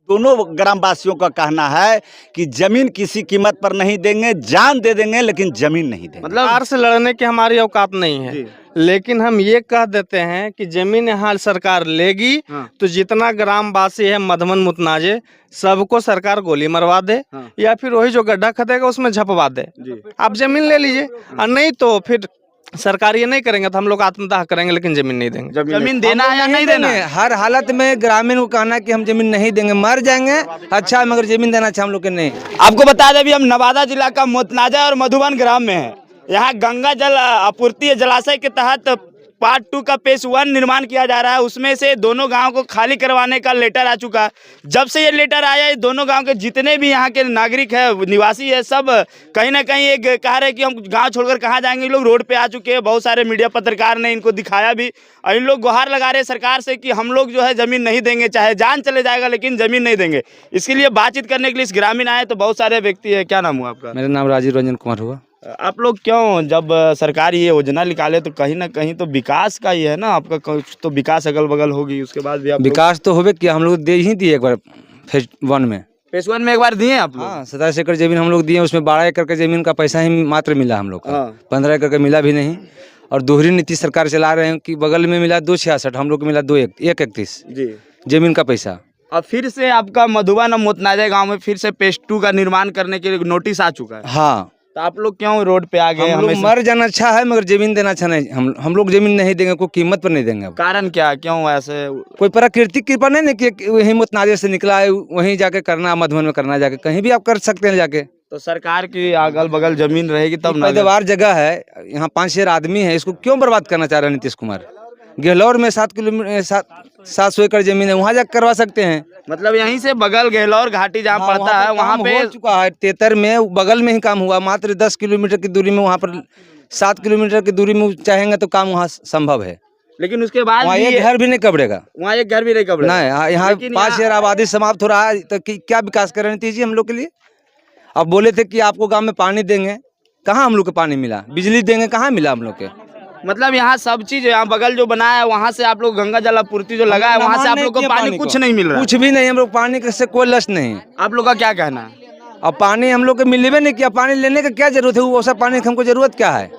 दोनों ग्रामवासियों का कहना है कि जमीन किसी कीमत पर नहीं देंगे, जान दे देंगे लेकिन जमीन नहीं देंगे। मतलब सरकार से लड़ने की हमारी औकात नहीं है, लेकिन हम ये कह देते हैं कि जमीन यहाँ सरकार लेगी तो जितना ग्रामवासी है मधुबन मुतनाजे सबको सरकार गोली मरवा दे या फिर वही जो गड्ढा खदेगा उसमें झपवा दे। आप जमीन ले लीजिए, और नहीं तो फिर सरकार ये नहीं करेंगे तो हम लोग आत्मदाह करेंगे, लेकिन जमीन नहीं देंगे। जमीन देना है या नहीं देना? हर हालत में ग्रामीण को कहना कि हम जमीन नहीं देंगे, मर जाएंगे अच्छा, मगर जमीन देना चाहिए हम लोग के नहीं। आपको बता दें अभी हम नवादा जिला का मुतनाजा और मधुबन ग्राम में है। यहाँ गंगा जल आपूर्ति जलाशय के तहत पार्ट 2 का फेज 1 निर्माण किया जा रहा है। उसमें से दोनों गांव को खाली करवाने का लेटर आ चुका है। जब से ये लेटर आया है दोनों गांव के जितने भी यहाँ के नागरिक है, निवासी है, सब कहीं ना कहीं एक कह रहे हैं कि हम गांव छोड़कर कहाँ जाएंगे। इन लोग रोड पे आ चुके हैं, बहुत सारे मीडिया पत्रकार ने इनको दिखाया भी, और इन लोग गुहार लगा रहे हैं सरकार से कि हम लोग जो है ज़मीन नहीं देंगे, चाहे जान चले जाएगा लेकिन ज़मीन नहीं देंगे। इसके लिए बातचीत करने के लिए इस ग्रामीण आए तो बहुत सारे व्यक्ति है। क्या नाम हुआ आपका? मेरा नाम राजीव रंजन कुमार हुआ। आप लोग क्यों, जब सरकार ये योजना निकाले तो कहीं ना कहीं तो विकास का ही है ना, आपका कुछ तो विकास अगल बगल होगी, उसके बाद भी आप विकास तो होवे कि हम लोग दे ही दिए एक बार फेज 1 में। फेज 1 में एक बार दिए आप लोग? हाँ, 27 एकड़ जमीन हम लोग दिए, उसमें 12 एकड़ का जमीन का पैसा ही मात्र मिला हम लोग का। 15 एकड़ का मिला भी नहीं। और दोहरी नीति सरकार चला रहे हैं कि बगल में मिला 266, हम लोग को मिला 131 जी जमीन का पैसा। और फिर से आपका मधुबन और मुतनाजा गांव में फिर से फेज 2 का निर्माण करने के लिए नोटिस आ चुका है। हाँ, तो आप लोग क्यों रोड पे आ गए? हम लोग मर जाना अच्छा है मगर जमीन देना अच्छा नहीं। हम लोग जमीन नहीं देंगे, कोई कीमत पर नहीं देंगे। कारण क्या, क्यों ऐसे? कोई प्राकृतिक कृपा नहीं कि वही मुतनाजे से निकला है वहीं जाके करना, मधुबन में करना, जाके कहीं भी आप कर सकते हैं जाके। तो सरकार की अगल बगल जमीन रहेगी तब ना। पैदावार जगह है, यहाँ 5-6 आदमी है, इसको क्यों बर्बाद करना चाह रहे हैं नीतीश कुमार? गहलौर में 700 एकड़ जमीन है, वहाँ जाकर करवा सकते हैं। मतलब यहीं से बगल गहलौर घाटी जहाँ पड़ता है वहाँ पे हो चुका है। तेतर में बगल में ही काम हुआ, मात्र 10 किलोमीटर की दूरी में, वहाँ पर 7 किलोमीटर की दूरी में चाहेंगे तो काम वहाँ संभव है। लेकिन उसके बाद वहाँ एक घर भी नहीं कबड़ेगा, वहाँ एक घर भी नहीं कबड़ेगा। नहीं, यहाँ 5000 आबादी समाप्त हो रहा है, तो क्या विकास कर रहे हैं नीतीश जी हम लोग के लिए? अब बोले थे कि आपको गांव में पानी देंगे, कहाँ हम लोग को पानी मिला? बिजली देंगे, कहाँ मिला हम लोग के? मतलब यहाँ सब चीज, यहाँ बगल जो बना है वहाँ से आप लोग गंगा जल आपूर्ति जो लगा है वहाँ से आप लोग को पानी कुछ नहीं मिल रहा? कुछ भी नहीं, हम लोग पानी से कोई लक्ष्य नहीं। आप लोग का क्या कहना है? अब पानी हम लोग को मिलवे नहीं किया, पानी लेने का क्या जरूरत है? वो ऐसा पानी की हमको जरूरत क्या है?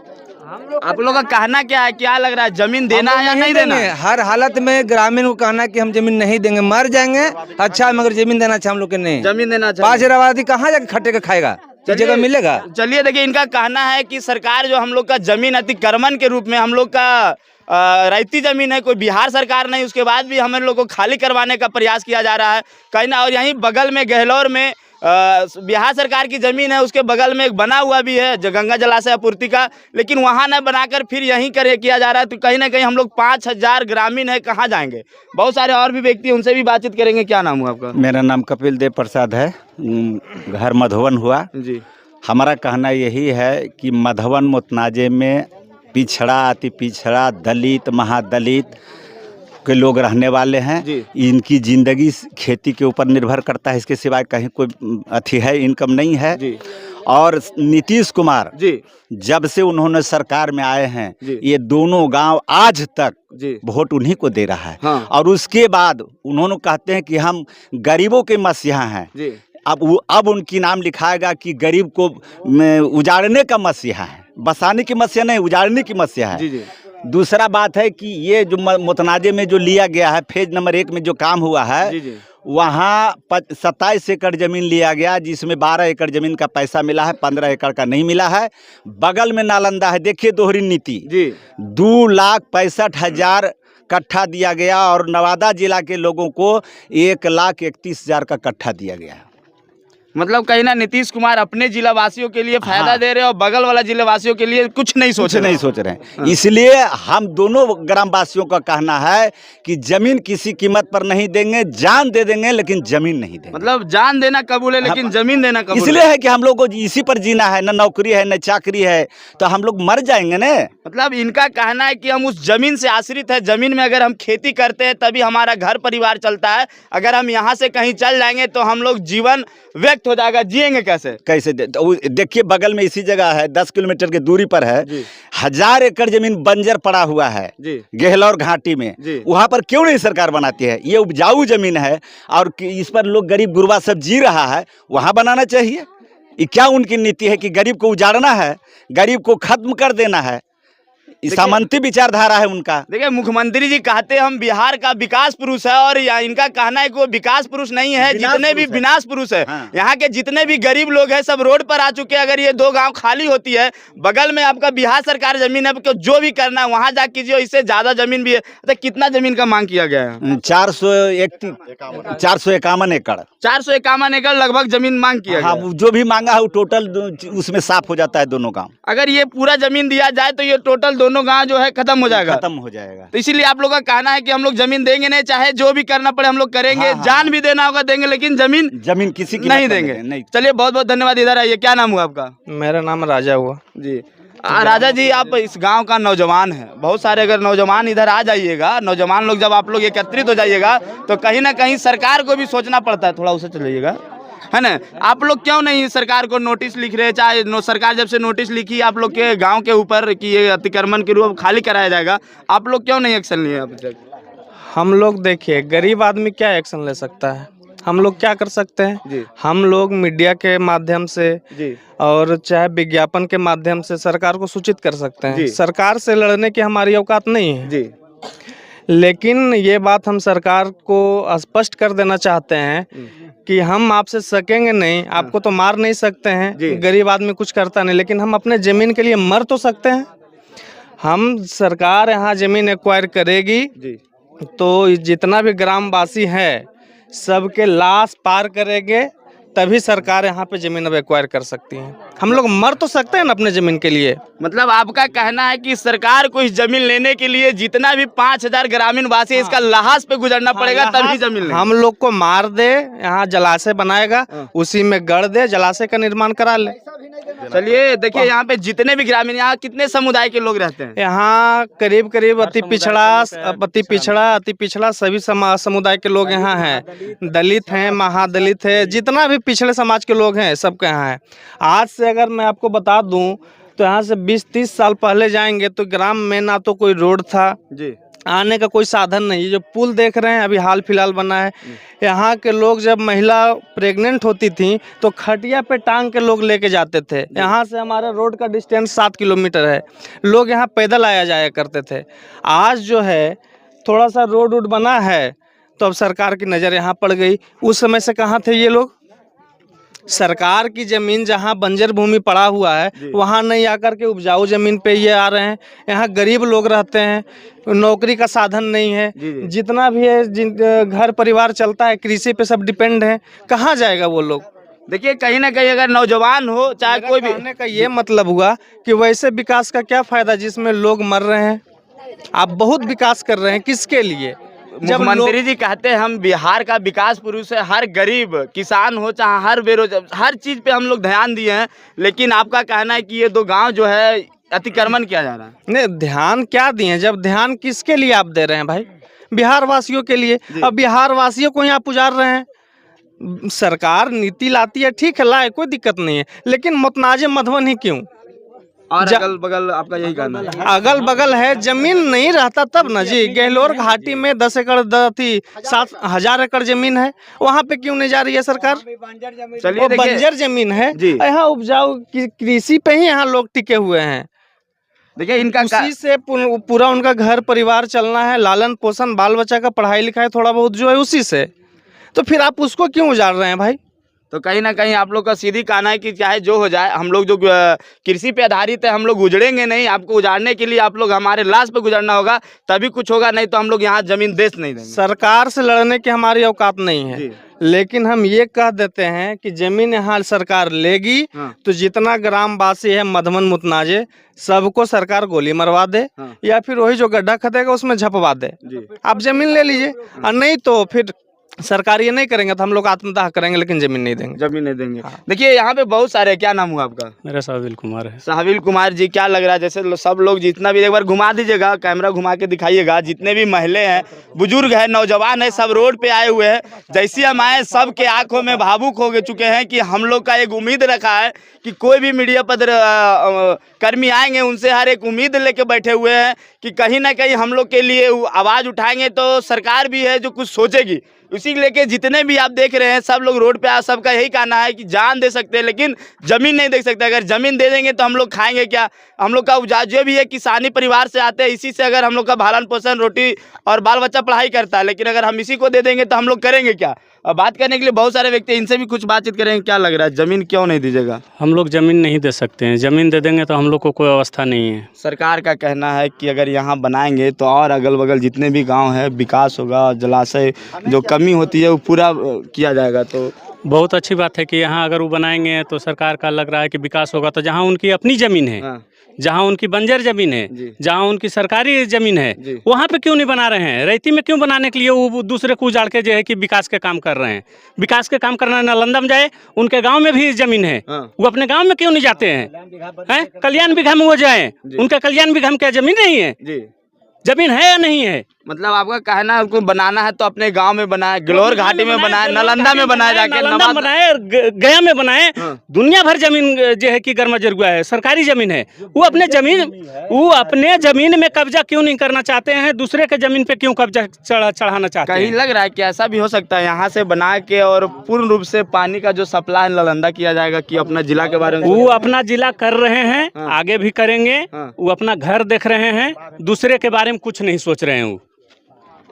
आप लोग का कहना क्या है, क्या लग रहा है, जमीन देना है या नहीं देना? हर हालत में ग्रामीण को कहना कि हम जमीन नहीं देंगे, मर जाएंगे अच्छा, मगर जमीन देना चाहिए हम लोग के नहीं। जमीन देना चाहिए। 5000 आबादी कहाँ जाके खटे के खाएगा? जगह मिलेगा? चलिए देखिए, इनका कहना है कि सरकार जो हम लोग का जमीन अतिक्रमण के रूप में हम लोग का रैयती जमीन है, कोई बिहार सरकार नहीं, उसके बाद भी हम लोग को खाली करवाने का प्रयास किया जा रहा है कहीं ना। और यहीं बगल में गहलौर में बिहार सरकार की ज़मीन है, उसके बगल में एक बना हुआ भी है जो गंगा जलाशय आपूर्ति का, लेकिन वहाँ न बनाकर फिर यहीं किया जा रहा है। तो कहीं ना कहीं हम लोग 5000 ग्रामीण है, कहाँ जाएंगे? बहुत सारे और भी व्यक्ति, उनसे भी बातचीत करेंगे। क्या नाम हुआ आपका? मेरा नाम कपिल देव प्रसाद है, घर मधुबन हुआ जी। हमारा कहना यही है कि मधुबन मुतनाजे में पिछड़ा, अति पिछड़ा, दलित, महादलित के लोग रहने वाले हैं। इनकी ज़िंदगी खेती के ऊपर निर्भर करता है, इसके सिवाय कहीं कोई अथी है, इनकम नहीं है जी। और नीतीश कुमार जी जब से उन्होंने सरकार में आए हैं, ये दोनों गांव आज तक वोट उन्हीं को दे रहा है। हाँ। और उसके बाद उन्होंने कहते हैं कि हम गरीबों के मसीहा हैं। अब उनकी नाम लिखाएगा कि गरीब को उजाड़ने का मसीहा है, बसाने की मसीहा नहीं, उजाड़ने की मसीहा है। जी। दूसरा बात है कि ये जो मुतनाजे में जो लिया गया है, फेज नंबर 1 में जो काम हुआ है, वहाँ 27 एकड़ जमीन लिया गया, जिसमें 12 एकड़ जमीन का पैसा मिला है, 15 एकड़ का नहीं मिला है। बगल में नालंदा है, देखिए दोहरी नीति, 2,65,000 कट्ठा दिया गया और नवादा जिला के लोगों को 1,31,000 का कट्ठा दिया गया। मतलब कहीं ना नीतीश कुमार अपने जिला वासियों के लिए फायदा दे रहे हैं और बगल वाला जिला वासियों के लिए कुछ नहीं सोच रहे हैं। इसलिए हम दोनों ग्रामवासियों का कहना है कि जमीन किसी कीमत पर नहीं देंगे, जान दे देंगे लेकिन जमीन नहीं देंगे। मतलब जान देना कबूल है लेकिन जमीन देना कबूल इसलिए है कि हम लोग को इसी पर जीना है, न नौकरी है न चाकरी है, तो हम लोग मर जाएंगे ना। मतलब इनका कहना है कि हम उस जमीन से आश्रित है, जमीन में अगर हम खेती करते हैं तभी हमारा घर परिवार चलता है, अगर हम यहाँ से कहीं चल जाएंगे तो हम लोग जीवन व्यक्त हो जाएगा, जिएंगे कैसे? कैसे तो देखिए बगल में इसी जगह है, 10 किलोमीटर की दूरी पर है, 1000 एकड़ जमीन बंजर पड़ा हुआ है गेहलौर घाटी में। वहाँ पर क्यों नहीं सरकार बनाती है? ये उपजाऊ जमीन है और इस पर लोग गरीब गुरबा सब जी रहा है, वहाँ बनाना चाहिए। ये क्या उनकी नीति है कि गरीब को उजाड़ना है, गरीब को खत्म कर देना है? सामंती विचारधारा है उनका। देखिए मुख्यमंत्री जी कहते हैं हम बिहार का विकास पुरुष है, और इनका कहना है कि वो विकास पुरुष नहीं है, जितने भी विनाश पुरुष है। यहाँ के जितने भी गरीब लोग हैं सब रोड पर आ चुके हैं। अगर ये 2 गांव खाली होती है, बगल में आपका बिहार सरकार जमीन है, आपको जो भी करना है वहाँ जा कीजिए, इससे ज्यादा जमीन भी है। तो कितना जमीन का मांग किया गया है? 451 एकड़ 451 एकड़ लगभग जमीन मांग किया गया। हाँ, जो भी मांगा है वो टोटल उसमें साफ हो जाता है दोनों गाँव। अगर ये पूरा जमीन दिया जाए तो ये टोटल दोनों गांव जो है खत्म हो जाएगा। तो इसीलिए आप लोग का कहना है कि हम लोग जमीन देंगे नहीं, चाहे जो भी करना पड़े हम लोग करेंगे। जान भी देना होगा देंगे, लेकिन जमीन किसी की नहीं देंगे। चलिए बहुत बहुत धन्यवाद। इधर आइए, क्या नाम हुआ आपका? मेरा नाम राजा हुआ जी। राजा जी, आप इस गांव का नौजवान है, बहुत सारे अगर नौजवान इधर आ जाइएगा, नौजवान लोग जब आप लोग एकत्रित हो जाइएगा तो कहीं ना कहीं सरकार को भी सोचना पड़ता है। थोड़ा उसे चलिएगा, है ना? आप लोग क्यों नहीं सरकार को नोटिस लिख रहे? चाहे सरकार जब से नोटिस लिखी आप लोग के गांव के ऊपर कि ये अतिक्रमण के रूप खाली कराया जाएगा, आप लोग क्यों नहीं एक्शन लिए अब तक? हम लोग देखिए, गरीब आदमी क्या एक्शन ले सकता है? हम लोग क्या कर सकते हैं? हम लोग मीडिया के माध्यम से और चाहे विज्ञापन के माध्यम से सरकार को सूचित कर सकते हैं। सरकार से लड़ने की हमारी औकात नहीं है, लेकिन ये बात हम सरकार को स्पष्ट कर देना चाहते हैं कि हम आपसे सकेंगे नहीं, आपको तो मार नहीं सकते हैं, गरीब आदमी कुछ करता नहीं, लेकिन हम अपने जमीन के लिए मर तो सकते हैं। हम सरकार यहाँ जमीन एक्वायर करेगी तो जितना भी ग्रामवासी है सबके लाश पार करेंगे, तभी सरकार यहाँ पे जमीन अब एक्वायर कर सकती है। हम लोग मर तो सकते हैं ना अपने जमीन के लिए। मतलब आपका कहना है कि सरकार को इस जमीन लेने के लिए जितना भी 5000 ग्रामीण वासी इसका लहास पे गुजरना पड़ेगा, तभी जमीन लेंगे। हम लोग को मार दे, यहाँ जलाशय बनाएगा, उसी में गढ़ दे, जलाशय का निर्माण करा ले। चलिए देखिए, यहाँ पे जितने भी ग्रामीण, यहाँ कितने समुदाय के लोग रहते हैं? यहाँ करीब करीब अति पिछड़ा सभी समुदाय के लोग यहाँ हैं। दलित हैं, महादलित है, जितना भी पिछड़े समाज के लोग हैं सबके यहाँ है। आज से अगर मैं आपको बता दूं तो यहाँ से 20-30 साल पहले जाएंगे तो ग्राम में ना तो कोई रोड था, आने का कोई साधन नहीं। ये जो पुल देख रहे हैं अभी हाल फिलहाल बना है, यहाँ के लोग जब महिला प्रेग्नेंट होती थी तो खटिया पे टांग के लोग लेके जाते थे। यहाँ से हमारा रोड का डिस्टेंस 7 किलोमीटर है, लोग यहाँ पैदल आया जाया करते थे। आज जो है थोड़ा सा रोड वोड बना है तो अब सरकार की नज़र यहाँ पड़ गई। उस समय से कहाँ थे ये लोग? सरकार की जमीन जहाँ बंजर भूमि पड़ा हुआ है वहाँ नहीं आकर के उपजाऊ जमीन पे ये आ रहे हैं। यहाँ गरीब लोग रहते हैं, नौकरी का साधन नहीं है, जितना भी है घर परिवार चलता है कृषि पे सब डिपेंड है। कहाँ जाएगा वो लोग? देखिए कहीं ना कहीं अगर नौजवान हो चाहे कोई भी, कहने का ये मतलब हुआ कि वैसे विकास का क्या फायदा जिसमें लोग मर रहे हैं। आप बहुत विकास कर रहे हैं, किसके लिए? जब मंत्री जी कहते हैं हम बिहार का विकास पुरुष है, हर गरीब किसान हो चाहे हर बेरोजगार, हर चीज पे हम लोग ध्यान दिए हैं, लेकिन आपका कहना है कि ये 2 गांव जो है अतिक्रमण किया जा रहा है। नहीं, ध्यान क्या दिए? जब ध्यान किसके लिए आप दे रहे हैं भाई? बिहार वासियों के लिए। अब बिहार वासियों को यहाँ पुजार रहे हैं। सरकार नीति लाती है, ठीक है, लाए, कोई दिक्कत नहीं है, लेकिन मुतनाज़े मधुबन ही क्यों? और अगल बगल आपका यही कहना है? अगल बगल है, जमीन नहीं रहता तब ना जी। गेहलोर घाटी में 10 एकड़ 7,000 एकड़ जमीन है, वहाँ पे क्यों नहीं जा रही है सरकार? चलिए बंजर जमीन है, यहाँ उपजाऊ कृषि पे ही यहाँ लोग टिके हुए हैं। देखिए इनका उसी से पूरा उनका घर परिवार चलना है, लालन पोषण, बाल बच्चा का पढ़ाई लिखाई थोड़ा बहुत जो है उसी से। तो फिर आप उसको क्यों उजाड़ रहे हैं भाई? तो कहीं ना कहीं आप लोग का सीधी कहना है कि चाहे जो हो जाए, हम लोग जो कृषि पे आधारित है हम लोग उजड़ेंगे नहीं। आपको उजाड़ने के लिए आप लोग हमारे लाश पे गुजरना होगा, तभी कुछ होगा, नहीं तो हम लोग यहाँ जमीन देश नहीं देंगे। सरकार से लड़ने की हमारी औकात नहीं है, लेकिन हम ये कह देते हैं कि जमीन यहाँ सरकार लेगी तो जितना ग्रामवासी है मधुबन मुतनाजे सबको सरकार गोली मरवा दे, या फिर वही जो गड्ढा खदेगा उसमें झपवा दे। आप जमीन ले लीजिए, और नहीं तो फिर सरकार ये नहीं करेंगे तो हम लोग आत्मदाह करेंगे, लेकिन जमीन नहीं देंगे। जमीन नहीं देंगे। देखिए यहाँ पे बहुत सारे, क्या नाम हुआ आपका? मेरा साविल कुमार है। साहिल कुमार जी, क्या लग रहा है जैसे सब लोग जितना भी, एक बार घुमा दीजिएगा, कैमरा घुमा के दिखाइएगा, जितने भी महिला हैं, बुजुर्ग हैं, नौजवान हैं, सब रोड पे आए हुए हैं। जैसे हम आए सबके आंखों में भावुक हो चुके हैं कि हम लोग का एक उम्मीद रखा है कि कोई भी मीडिया पर कर्मी आएंगे, उनसे हर एक उम्मीद लेके बैठे हुए हैं कि कहीं ना कहीं हम लोग के लिए आवाज़ उठाएंगे तो सरकार भी है जो कुछ सोचेगी। उसी लेके जितने भी आप देख रहे हैं सब लोग रोड पे सबका यही कहना है कि जान दे सकते हैं लेकिन ज़मीन नहीं दे सकते। अगर ज़मीन दे देंगे तो हम लोग खाएंगे क्या? हम लोग का उपजा जो भी है किसानी परिवार से आते हैं, इसी से अगर हम लोग का भरण पोषण, रोटी और बाल बच्चा पढ़ाई करता है, लेकिन अगर हम इसी को दे देंगे तो हम लोग करेंगे क्या? और बात करने के लिए बहुत सारे व्यक्ति, इनसे भी कुछ बातचीत करेंगे। क्या लग रहा है, ज़मीन क्यों नहीं दीजिएगा? हम लोग ज़मीन नहीं दे सकते हैं, ज़मीन दे देंगे तो हम लोग को कोई व्यवस्था नहीं है। सरकार का कहना है कि अगर यहाँ बनाएंगे तो और अगल बगल जितने भी गांव है विकास होगा, जलाशय जो कमी होती है वो पूरा किया जाएगा। तो बहुत अच्छी बात है कि यहाँ अगर वो बनाएंगे तो सरकार का लग रहा है कि विकास होगा। तो जहाँ उनकी अपनी ज़मीन है, जहाँ उनकी बंजर ज़मीन है, जहाँ उनकी सरकारी ज़मीन है, वहाँ पे क्यों नहीं बना रहे हैं? रैती में क्यों बनाने के लिए वो दूसरे को उजाड़ के जो है कि विकास के काम कर रहे हैं? विकास के काम करना, नालंदा में जाए, उनके गांव में भी ज़मीन है, वो अपने गांव में क्यों नहीं जाते हैं? कल्याण बिघा में वो जाए, उनका कल्याण बिघा में क्या ज़मीन नहीं है? ज़मीन है या नहीं है? मतलब आपका कहना है उनको बनाना है तो अपने गांव में बनाए, गलोर घाटी में बनाए, नालंदा में बनाए, जाके नालंदा बनाए, गया में बनाए। दुनिया भर जमीन जो है कि गर्मजर हुआ है, सरकारी जमीन है। वो अपने जमीन में कब्जा क्यों नहीं करना चाहते हैं? दूसरे के जमीन पे क्यों कब्जा चढ़ाना चाहते हैं? कहीं लग रहा है कि ऐसा भी हो सकता है यहाँ से बना के और पूर्ण रूप से पानी का जो सप्लाई नालंदा किया जाएगा कि अपना जिला के बारे में? वो अपना जिला कर रहे हैं, आगे भी करेंगे। वो अपना घर देख रहे हैं, दूसरे के बारे में कुछ नहीं सोच रहे हैं। वो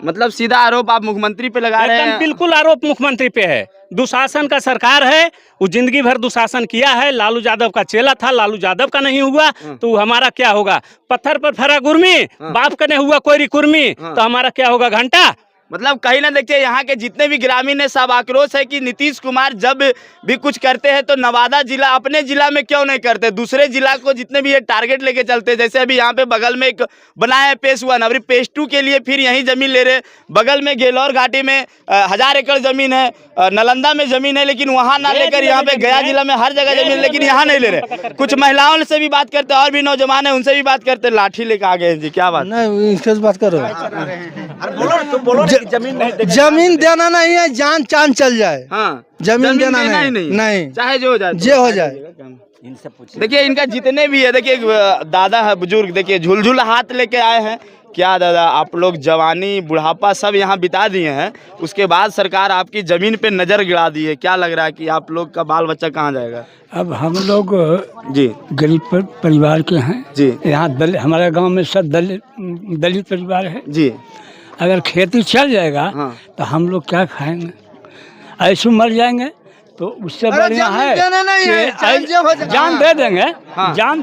मतलब सीधा आरोप आप मुख्यमंत्री पे लगा रहे हैं? बिल्कुल आरोप मुख्यमंत्री पे है। दुशासन का सरकार है, वो जिंदगी भर दुशासन किया है। लालू यादव का चेला था, लालू यादव का नहीं हुआ तो हमारा क्या होगा? पत्थर पर फरा गुरमी, बाप का नहीं हुआ कोई कुर्मी, तो हमारा क्या होगा? घंटा। मतलब कहीं ना देखिए यहाँ के जितने भी ग्रामीण है सब आक्रोश है कि नीतीश कुमार जब भी कुछ करते हैं तो नवादा जिला, अपने जिला में क्यों नहीं करते? दूसरे जिला को जितने भी ये टारगेट लेके चलते हैं। जैसे अभी यहाँ पे बगल में एक बनाया है फेज 1, अभी फेज 2 के लिए फिर यहीं जमीन ले रहे। बगल में गेलौर घाटी में 1000 एकड़ जमीन है, नालंदा में जमीन है, लेकिन वहाँ ना लेकर यहाँ पे गया जिला में हर जगह जमीन, लेकिन यहाँ नहीं ले रहे। कुछ महिलाओं से भी बात करते हैं और भी नौजवान है, उनसे भी बात करते हैं। लाठी लेके आ गए जी, क्या बात? नहीं बात करो, जमीन देना नहीं है, जान चांद चल जाए। हाँ, जमीन देना नहीं, चाहे जो हो जाए, जो हो जाए। देखिए इनका जितने भी है, देखिए दादा है बुजुर्ग, देखिए झुलझुल हाथ लेके आए हैं। क्या दादा, आप लोग जवानी बुढ़ापा सब यहाँ बिता दिए हैं, उसके बाद सरकार आपकी जमीन पे नजर गिरा दी है। क्या लग रहा है कि आप लोग का बाल बच्चा कहाँ जाएगा? अब हम लोग जी गरीब परिवार के हैं जी। यहाँ हमारे गांव में सब दलित परिवार है जी। अगर खेती चल जाएगा तो हम लोग क्या खाएंगे? ऐसे मर जाएंगे। तो उससे बढ़िया है जान दे देंगे, जान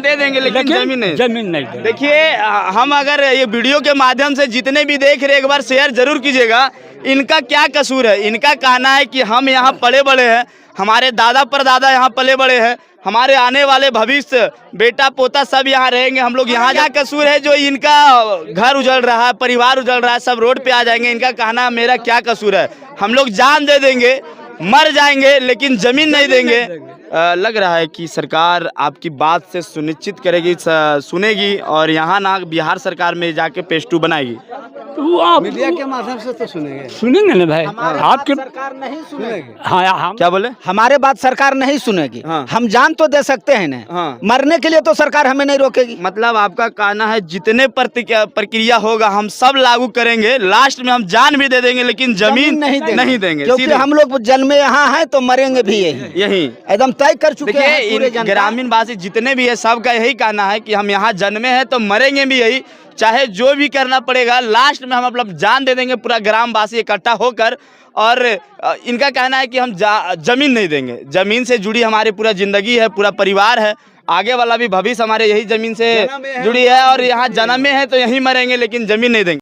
दे देंगे लेकिन जमीन नहीं देंगे। देखिए हम अगर ये वीडियो के माध्यम से जितने भी देख रहे, एक बार शेयर जरूर कीजिएगा। इनका क्या कसूर है? इनका कहना है कि हम यहाँ पले बड़े हैं, हमारे दादा परदादा यहाँ पले बड़े हैं, हमारे आने वाले भविष्य बेटा पोता सब यहाँ रहेंगे, हम लोग यहाँ। क्या कसूर है जो इनका घर उजड़ रहा है, परिवार उजड़ रहा है, सब रोड पे आ जाएंगे? इनका कहना मेरा क्या कसूर है? हम लोग जान दे देंगे, मर जाएंगे, लेकिन जमीन नहीं देंगे। लग रहा है कि सरकार आपकी बात से सुनिश्चित करेगी, सुनेगी और यहाँ ना बिहार सरकार में जाके फेज 2 बनाएगी। तो आप मीडिया के माध्यम से तो सुनेंगे ना भाई, आपके सरकार नहीं सुनेगी। हाँ, क्या बोले? हमारे बात सरकार नहीं सुनेगी। हम जान तो दे सकते हैं ना, मरने के लिए तो सरकार हमें नहीं रोकेगी। मतलब आपका कहना है जितने प्रक्रिया होगा हम सब लागू करेंगे, लास्ट में हम जान भी दे देंगे लेकिन जमीन नहीं देंगे, क्योंकि हम लोग जन्मे यहाँ हैं तो मरेंगे भी यही एकदम तय कर चुके हैं। देखिए ग्रामीण वासी जितने भी है सबका यही कहना है कि हम यहाँ जन्मे हैं तो मरेंगे भी यही, चाहे जो भी करना पड़ेगा, लास्ट में हम अपना जान दे देंगे पूरा ग्रामवासी इकट्ठा होकर। और इनका कहना है कि हम जमीन नहीं देंगे, जमीन से जुड़ी हमारी पूरा जिंदगी है, पूरा परिवार है, आगे वाला भी भविष्य हमारे यही जमीन से जुड़ी है और यहाँ जन्मे हैं तो यहीं मरेंगे लेकिन जमीन नहीं देंगे।